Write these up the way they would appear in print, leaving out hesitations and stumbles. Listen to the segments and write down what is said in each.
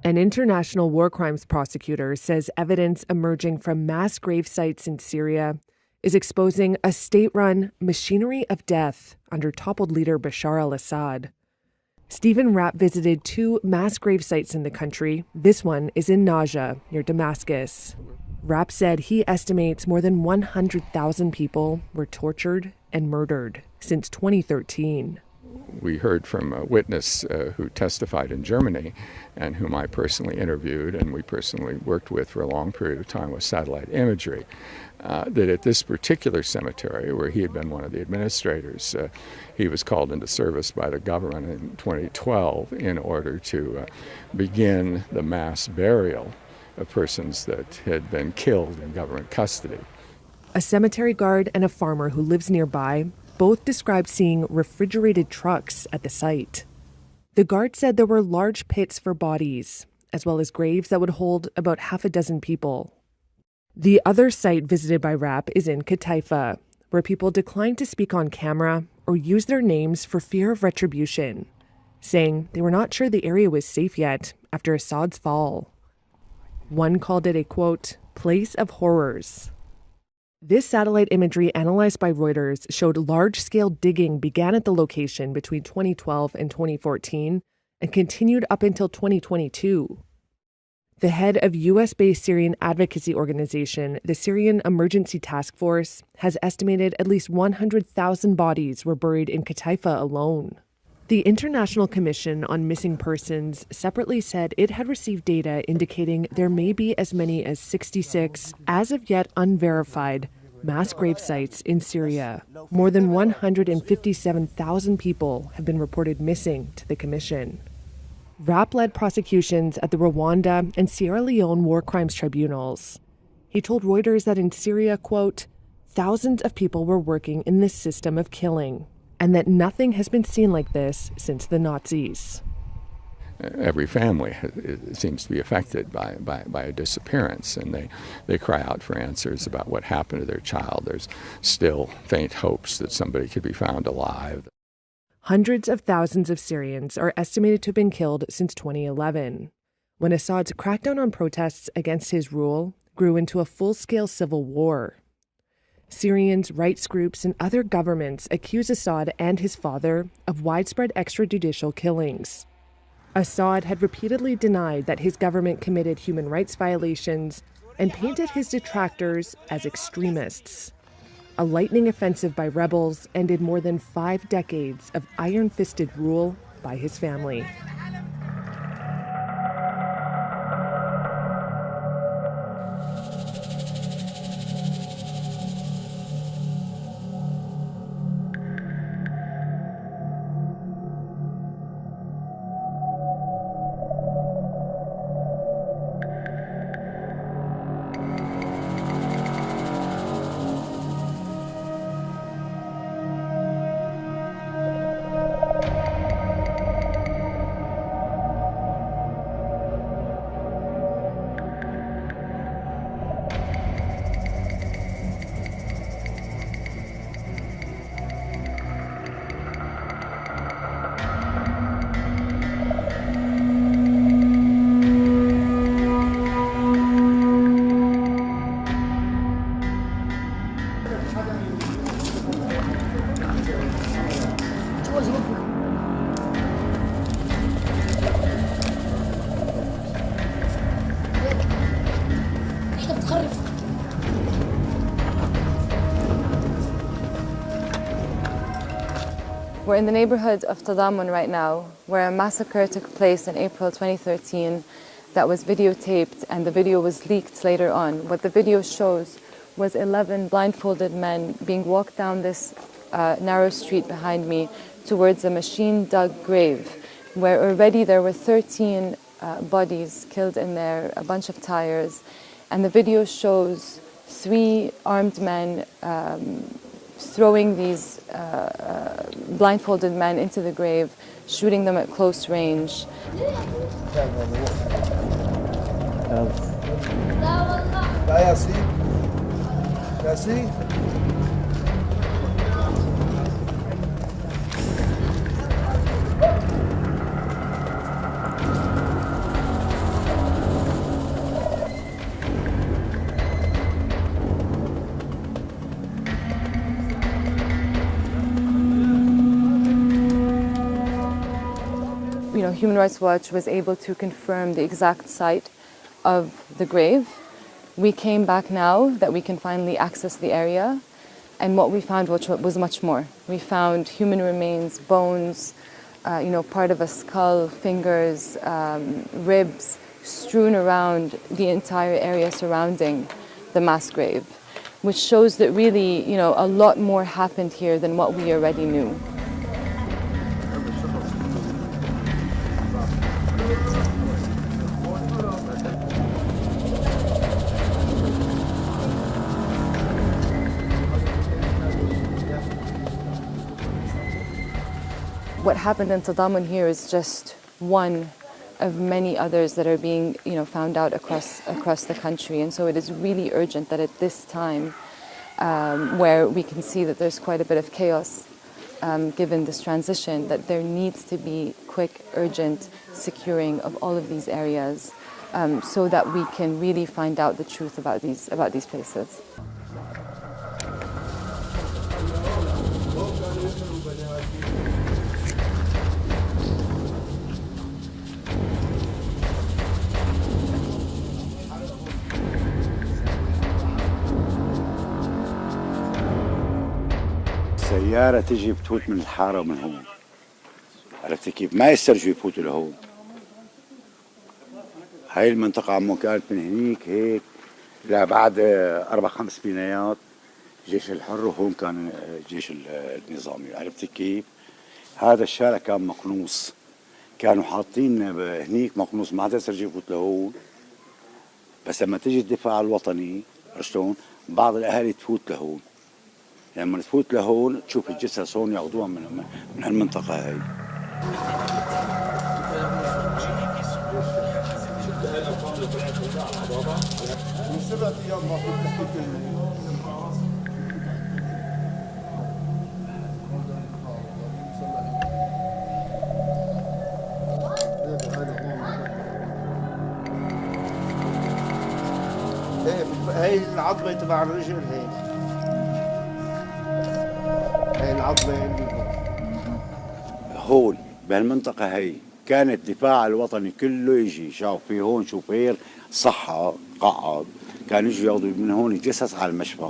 An international war crimes prosecutor says evidence emerging from mass grave sites in Syria is exposing a state-run machinery of death under toppled leader Bashar al-Assad. Stephen Rapp visited 2 mass grave sites in the country. This one is in Najaf, near Damascus. Rapp said he estimates more than 100,000 people were tortured and murdered since 2013. We heard from a witness who testified in Germany and whom I personally interviewed and we personally worked with for a long period of time with satellite imagery, that at this particular cemetery where he had been one of the administrators, he was called into service by the government in 2012 in order to begin the mass burial of persons that had been killed in government custody. A cemetery guard and a farmer who lives nearby both described seeing refrigerated trucks at the site. The guard said there were large pits for bodies, as well as graves that would hold about half a dozen people. The other site visited by Rapp is in Qataifa, where people declined to speak on camera or use their names for fear of retribution, saying they were not sure the area was safe yet after Assad's fall. One called it a, quote, place of horrors. This satellite imagery analyzed by Reuters showed large-scale digging began at the location between 2012 and 2014 and continued up until 2022. The head of U.S.-based Syrian advocacy organization, the Syrian Emergency Task Force, has estimated at least 100,000 bodies were buried in Qataifa alone. The International Commission on Missing Persons separately said it had received data indicating there may be as many as 66, as of yet unverified, mass grave sites in Syria. More than 157,000 people have been reported missing to the Commission. Rapp led prosecutions at the Rwanda and Sierra Leone war crimes tribunals. He told Reuters that in Syria, quote, thousands of people were working in this system of killing, and that nothing has been seen like this since the Nazis. Every family seems to be affected by a disappearance, and they cry out for answers about what happened to their child. There's still faint hopes that somebody could be found alive. Hundreds of thousands of Syrians are estimated to have been killed since 2011, when Assad's crackdown on protests against his rule grew into a full-scale civil war. Syrians, rights groups, and other governments accuse Assad and his father of widespread extrajudicial killings. Assad had repeatedly denied that his government committed human rights violations and painted his detractors as extremists. A lightning offensive by rebels ended more than 5 decades of iron-fisted rule by his family. We're in the neighborhood of Tadamun right now, where a massacre took place in April 2013 that was videotaped, and the video was leaked later on. What the video shows was 11 blindfolded men being walked down this narrow street behind me towards a machine-dug grave, where already there were 13 bodies killed in there, a bunch of tires, and the video shows 3 armed men throwing these blindfolded men into the grave, shooting them at close range. Human Rights Watch was able to confirm the exact site of the grave. We came back now that we can finally access the area, and what we found was much more. We found human remains, bones, part of a skull, fingers, ribs strewn around the entire area surrounding the mass grave, which shows that really, a lot more happened here than what we already knew. What happened in Tadamun here is just one of many others that are being, found out across the country. And so it is really urgent that at this time, where we can see that there's quite a bit of chaos given this transition, that there needs to be quick, urgent securing of all of these areas so that we can really find out the truth about these places. السيارة تجي بتفوت من الحارة ومن هون، عرفت كيف؟ ما يسترجوا يفوتوا لهون. هاي المنطقة عمو كانت من هنيك هيك لبعد 4-5 بنايات جيش الحر، وهون كان الجيش النظامي، عرفت كيف؟ هذا الشارع كان مقنوص، كانوا حاطين هنيك مقنوص، ما حدا يسترجي يفوت لهون. بس لما تجي الدفاع الوطني شلون؟ بعض الأهالي تفوت لهون. لما تفوت لهون تشوف الجثث هون ياخذوها من هالمنطقة هاي. هاي العظمة تبع الرجل هاي العظمة اللي هون بهالمنطقة هاي كان الدفاع الوطني كله يجي، شاف في هون شوفير صحة قعد، كانوا يجوا ياخذوا من هون جثث على المشفى.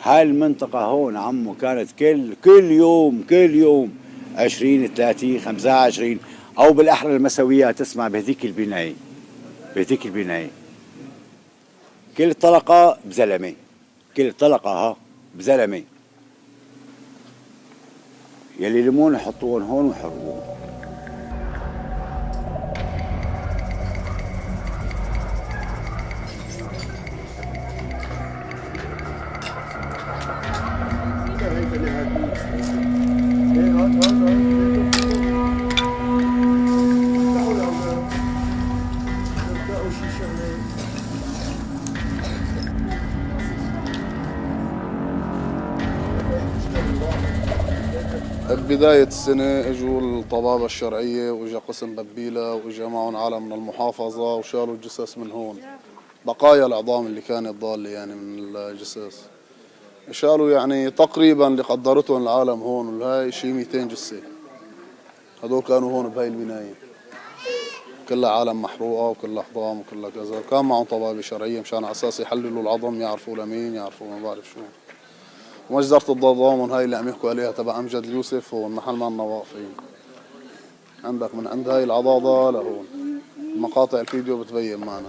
هاي المنطقة هون عمو كانت كل يوم 20 30 25 أو بالأحرى المسويات تسمع بهذيك البناية كل طلقة بزلمة، كل طلقة بزلمة. يلي يلمون يحطوهم هون ويحرقوهم. بداية السنة اجوا الطبابة الشرعية واجا قسم ببيلة واجا معهم عالم من المحافظة وشالوا الجثث من هون، بقايا العظام اللي كانت ضالة يعني من الجثث شالوا يعني تقريبا اللي قدرتهم العالم هون، والهاي شي 200 جثة. هدول كانوا هون بهاي البناية كلها عالم محروقة وكلها حضام وكلها كذا، كان معهم طبابة شرعية مشان على اساس يحللوا العظم، يعرفوا لمين، يعرفوا ما بعرف شو. ومجزرة التضامن هاي اللي عم يحكوا عليها تبع أمجد اليوسف هون محل ما واقفين. عندك من عند هاي العضاضة لهون، مقاطع الفيديو بتبين معنا.